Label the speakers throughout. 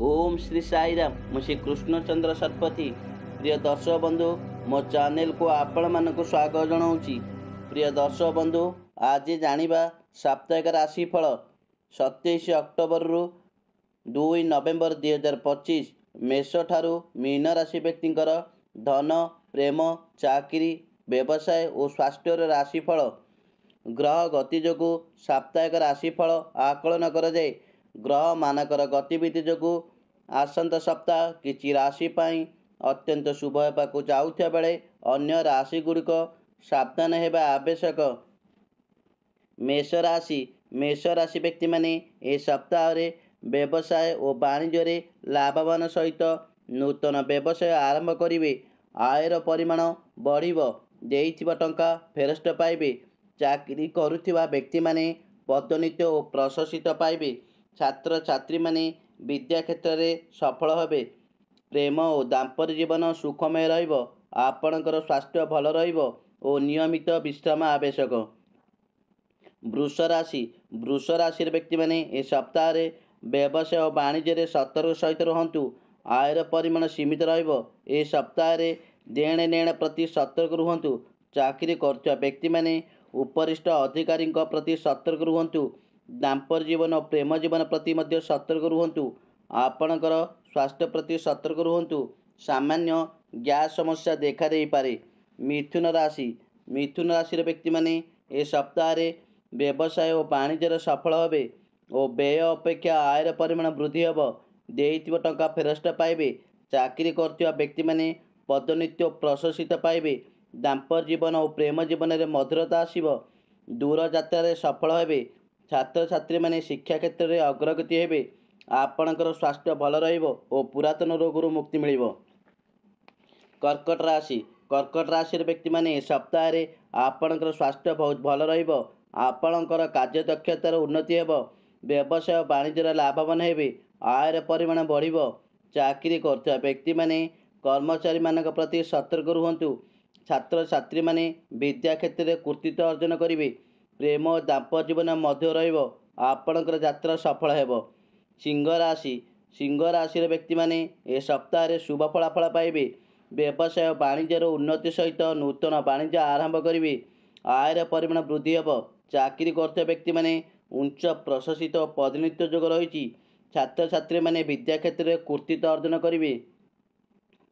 Speaker 1: ओम श्री साईराम मु श्री कृष्णचंद्र शतपथी। प्रिय दर्शक बंधु, मो चैनल को आपण मानक स्वागत जनाऊँगी। प्रिय दर्शक बंधु, आज जानिबा साप्ताहिक राशिफल 27 अक्टोबर रु 2 नवेम्बर 2025 मेष ठारू मीन राशि व्यक्तिंकर धन, प्रेम, चाकरी, व्यवसाय और स्वास्थ्य राशिफल। ग्रह गति जोगु साप्ताहिक राशिफल आकलन कराए। ग्रह मानकर गतिविधि जोगु आसंत सप्ताह किछि राशि पाई अत्यंत शुभ होगाकू जाउथिया बेले अन्य राशि गुड़िक सावधान हेबा आवश्यक। मेष राशि व्यक्ति माने ए सप्ताह रे व्यवसाय और वाणिज्य लाभवान सहित नूतन व्यवसाय आरंभ करिवे। आयर परिमाण बढ़िबो, देइथिबा टंका फेरस्त पाइबे। चाकरी करुथिबा व्यक्ति माने पदोन्नति और प्रशंसित पाइबे। छात्र छात्री माने विद्या क्षेत्र में सफल हेबे। प्रेम और दाम्पत्य जीवन सुखमय रहिबो। आपणकर स्वास्थ्य भल रहिबो और नियमित विश्राम आवश्यक। वृष राशि व्यक्ति माने ए सप्ताह रे व्यवसाय और वाणिज्य सतर्क सहित रहंतु। आयर परिमाण सीमित रहिबो। ए सप्ताह रे देण नेण प्रति सतर्क रुहंतु। चाकरी करथुवा व्यक्ति माने उपरिष्ठ अधिकारी प्रति सतर्क रुहंतु। दाम्पत्य जीवन और प्रेम जीवन प्रति मध्य सतर्क रुहंतु। आपणकर स्वास्थ्य प्रति सतर्क रुहंतु। सामान्य गैस समस्या देखा दे पारे। मिथुन राशि व्यक्ति माने ए सप्ताह रे व्यवसाय और वाणिज्य सफल हेबे और व्यय अपेक्षा आयर परिमाण वृद्धि हेब। देइथिबा टंका फेरस्त पाइबे। चाकरी करथुवा व्यक्ति माने पदोन्नति और प्रशंसित पाइबे। दाम्पत्य जीवन और प्रेम जीवन में मधुरता आसिबो। दूर यात्रा सफल हेबे। छात्र छात्री माने शिक्षा क्षेत्र में अग्रगति हेबे। आपणकर स्वास्थ्य भल रहिबो और पुरातन रोगरू मुक्ति मिलिबो। कर्कट राशि व्यक्ति माने सप्ताह रे आपणकर स्वास्थ्य बहुत भल रहिबो। आपणकर कार्य दक्षतार उन्नति हेबो। व्यवसाय वाणिज्य लाभवान हेबे। आयर परिमाण बढ़िबो। चाकरी करथुवा व्यक्ति माने कर्मचारी मानक प्रति सतर्क रुहंतु। छात्र छात्री माने विद्या क्षेत्र में कृतित्व अर्जन करिवे। प्रेम और दाम्पत्य जीवन मध्य रहिबो। आपणकर यात्रा सफल हेबो। सिंह राशि व्यक्ति माने ए सप्ताह रे शुभ फलाफल पाइबे। व्यवसाय वाणिज्य उन्नति सहित नूतन वाणिज्य आरंभ करिवे। आयर परिमाण वृद्धि हेब। चाकरी करथुवा व्यक्ति माने उच्च प्रशासित पदोन्नति योग रही। छात्र छात्री माने विद्या क्षेत्र में कृतित्व अर्जन करिवे।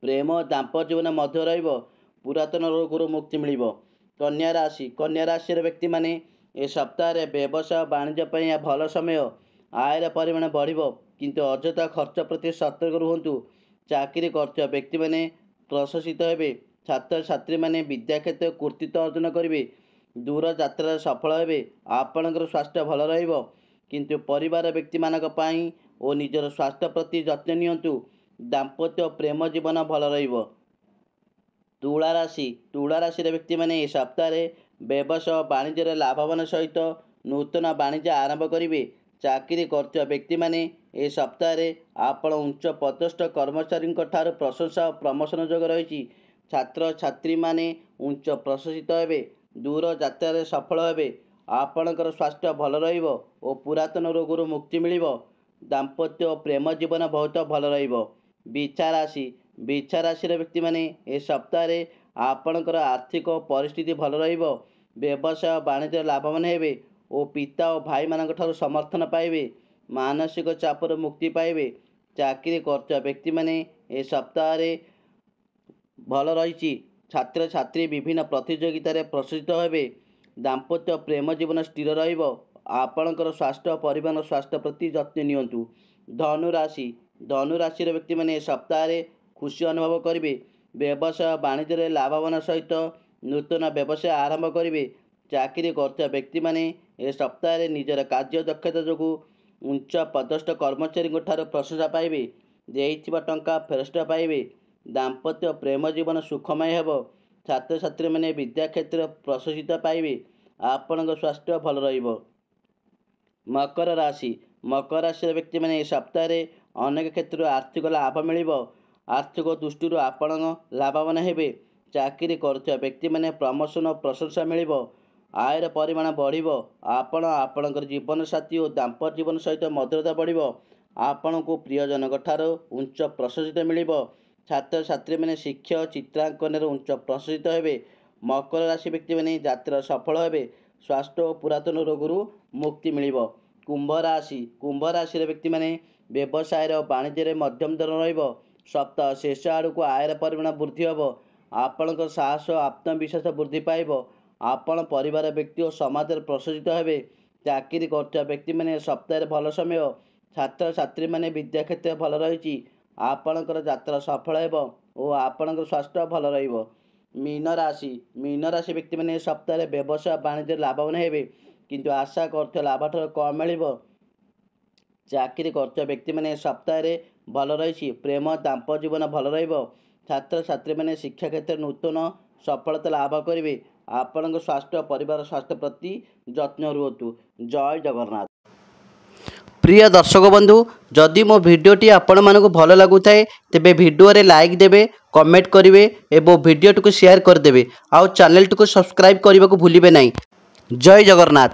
Speaker 1: प्रेम और दाम्पत्य जीवन मध्य रहिबो। पुरातन रोगरू मुक्ति मिलिबो। कन्या राशि व्यक्ति माने ए सप्ताह रे व्यवसाय वाणिज्य पई भल समय। आयर परिमाण बढ़िबो किंतु अଯଥା खर्च प्रति सतर्क रुहंतु। चाकरी करथुवा व्यक्ति माने प्रशंसित हेबे। छात्र छात्री माने विद्या क्षेत्र कृतित्व अर्जन करिवे। दूर यात्रा सफल हेबे। आपणकर स्वास्थ्य भल रहिबो किंतु परिवार व्यक्ति मानक पई और निजर स्वास्थ्य प्रति जत्न नियंतु। दाम्पत्य और प्रेम जीवन भल रहिबो। तुला राशि व्यक्ति माने ए सप्ताह रे व्यवसाय वाणिज्य लाभवान सहित नूतन वाणिज्य आरंभ करिवे। चाकरी करथुवा व्यक्ति माने ए सप्ताह रे आपण उच्च पदस्थ कर्मचारी ठारू प्रशंसा और प्रमोशन योग रही। छात्र छात्री माने उच्च प्रशंसित हेबे। दूर यात्रा सफल हेबे। आपणकर स्वास्थ्य भल रहिबो और पुरातन रोगरू मुक्ति मिलिबो। दाम्पत्य और प्रेम जीवन बहुत भल रहिबो। बिछा राशि व्यक्ति माने ए सप्ताह रे आपणकर आर्थिक परिस्थिति भल रहिबो। व्यवसाय वाणिज्य लाभवान हेबे और पिता और भाई मानक ठारू समर्थन पाइबे। मानसिक चापर मुक्ति पाइबे। चाकरी करथुवा व्यक्ति माने ए सप्ताह रे भल रही। छात्र छात्री विभिन्न प्रतियोगिता रे प्रशिक्षित हेबे। दाम्पत्य प्रेम जीवन स्थिर रहिबो। आपणकर स्वास्थ्य परिवार स्वास्थ्य प्रति जत्न नियंतु। धनु राशि व्यक्ति माने ए सप्ताह रे खुशी अनुभव करिवे। व्यवसाय वाणिज्य लाभवान सहित नूतन व्यवसाय आरंभ करिवे। चाकरी करथुवा व्यक्ति माने ए सप्ताह रे निजर कार्य दक्षता जोगु उच्च पदस्थ कर्मचारी ठारू प्रशंसा पाइबे। देइथिबा टंका फेरस्त पाइबे। दाम्पत्य प्रेम जीवन सुखमय हेब। छात्र छात्री माने विद्या क्षेत्र प्रशंसित पाइबे। आपणक स्वास्थ्य भल रहिबो। मकर राशि व्यक्ति माने ए सप्ताह रे अनेक क्षेत्र आर्थिक लाभ मिलिबो। आर्थिक दृष्टि आपण लाभवान हेबे। चाकरी करथुवा व्यक्ति माने प्रमोशन और प्रशंसा मिलिबो। आयर परिमाण बढ़िबो। आपण आपणकर जीवन साथी और दाम्पत्य जीवन सहित मधुरता बढ़िबो। ଆପଣଙ୍କୁ ପ୍ରିୟଜନଙ୍କ ଠାରୁ ଉଚ୍ଚ ପ୍ରଶଂସିତ ମିଳିବ। ଛାତ୍ରଛାତ୍ରୀମାନେ ଶିକ୍ଷା ଓ ଚିତ୍ରାଙ୍କନରେ ଉଚ୍ଚ ପ୍ରଶଂସିତ ହେବେ। ମକର ରାଶି ବ୍ୟକ୍ତିମାନେ ଯାତ୍ରା ସଫଳ ହେବେ। ସ୍ୱାସ୍ଥ୍ୟ ଓ ପୁରାତନ ରୋଗରୁ ମୁକ୍ତି ମିଳିବ। କୁମ୍ଭ ରାଶିର ବ୍ୟକ୍ତିମାନେ ବ୍ୟବସାୟରେ ଓ ବାଣିଜ୍ୟରେ ମଧ୍ୟମ ଧରଣ ରହିବ। ସପ୍ତାହ ଶେଷ ଆଡ଼କୁ ଆୟର ପରିମାଣ ବୃଦ୍ଧି ହେବ। ଆପଣଙ୍କ ସାହସ ଓ ଆତ୍ମବିଶ୍ୱାସ ବୃଦ୍ଧି ପାଇବ। ଆପଣ ପରିବାର ବ୍ୟକ୍ତି ଓ ସମାଜରେ ପ୍ରଶଂସିତ ହେବେ। ଚାକିରି କରୁଥିବା ବ୍ୟକ୍ତିମାନେ ସପ୍ତାହରେ ଭଲ ସମୟ। ଛାତ୍ରଛାତ୍ରୀମାନେ ବିଦ୍ୟା କ୍ଷେତ୍ରରେ ଭଲ ରହିଛି। ଆପଣଙ୍କର ଯାତ୍ରା ସଫଳ ହେବ ଓ ଆପଣଙ୍କର ସ୍ୱାସ୍ଥ୍ୟ ଭଲ ରହିବ। ମୀନ ରାଶି ବ୍ୟକ୍ତିମାନେ ଏ ସପ୍ତାହରେ ବ୍ୟବସାୟ ବାଣିଜ୍ୟରେ ଲାଭବାନ ହେବେ, କିନ୍ତୁ ଆଶା କରୁଥିବା ଲାଭଠାରୁ କମ୍ ମିଳିବ। ଚାକିରି କରୁଥିବା ବ୍ୟକ୍ତିମାନେ ଏ ସପ୍ତାହରେ ଭଲ ରହିଛି। ପ୍ରେମ ଦାମ୍ପତ୍ୟ ଜୀବନ ଭଲ ରହିବ। ଛାତ୍ରଛାତ୍ରୀମାନେ ଶିକ୍ଷା କ୍ଷେତ୍ରରେ ନୂତନ ସଫଳତା ଲାଭ କରିବେ। ଆପଣଙ୍କ ସ୍ୱାସ୍ଥ୍ୟ ଓ ପରିବାର ସ୍ୱାସ୍ଥ୍ୟ ପ୍ରତି ଯତ୍ନ ରୁହନ୍ତୁ। ଜୟ ଜଗନ୍ନାଥ। ପ୍ରିୟ ଦର୍ଶକ ବନ୍ଧୁ, ଯଦି ମୋ ଭିଡ଼ିଓଟି ଆପଣମାନଙ୍କୁ ଭଲ ଲାଗୁଥାଏ ତେବେ ଭିଡ଼ିଓରେ ଲାଇକ୍ ଦେବେ, କମେଣ୍ଟ କରିବେ ଏବଂ ଭିଡ଼ିଓଟିକୁ ସେୟାର କରିଦେବେ। ଆଉ ଚ୍ୟାନେଲଟିକୁ ସବସ୍କ୍ରାଇବ୍ କରିବାକୁ ଭୁଲିବେ ନାହିଁ। ଜୟ ଜଗନ୍ନାଥ।